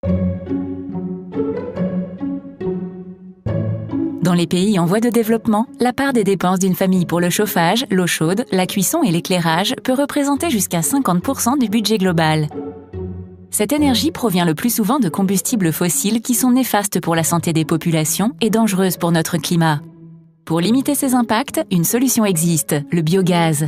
Dans les pays en voie de développement, la part des dépenses d'une famille pour le chauffage, l'eau chaude, la cuisson et l'éclairage peut représenter jusqu'à 50% du budget global. Cette énergie provient le plus souvent de combustibles fossiles qui sont néfastes pour la santé des populations et dangereuses pour notre climat. Pour limiter ces impacts, une solution existe, le biogaz.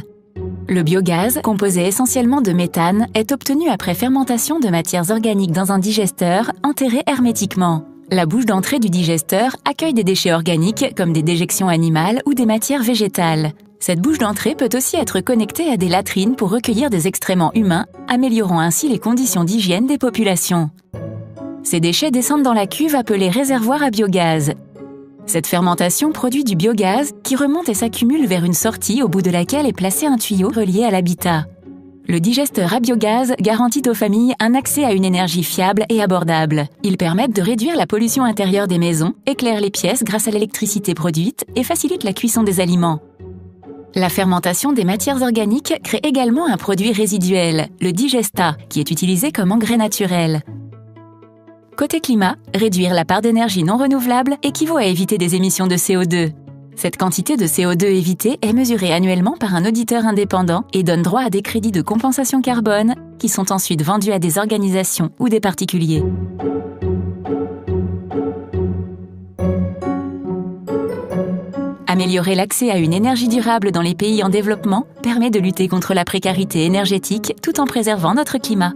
Le biogaz, composé essentiellement de méthane, est obtenu après fermentation de matières organiques dans un digesteur enterré hermétiquement. La bouche d'entrée du digesteur accueille des déchets organiques comme des déjections animales ou des matières végétales. Cette bouche d'entrée peut aussi être connectée à des latrines pour recueillir des excréments humains, améliorant ainsi les conditions d'hygiène des populations. Ces déchets descendent dans la cuve appelée réservoir à biogaz. Cette fermentation produit du biogaz qui remonte et s'accumule vers une sortie au bout de laquelle est placé un tuyau relié à l'habitat. Le digesteur à biogaz garantit aux familles un accès à une énergie fiable et abordable. Ils permettent de réduire la pollution intérieure des maisons, éclairent les pièces grâce à l'électricité produite et facilitent la cuisson des aliments. La fermentation des matières organiques crée également un produit résiduel, le digestat, qui est utilisé comme engrais naturel. Côté climat, réduire la part d'énergie non renouvelable équivaut à éviter des émissions de CO2. Cette quantité de CO2 évitée est mesurée annuellement par un auditeur indépendant et donne droit à des crédits de compensation carbone qui sont ensuite vendus à des organisations ou des particuliers. Améliorer l'accès à une énergie durable dans les pays en développement permet de lutter contre la précarité énergétique tout en préservant notre climat.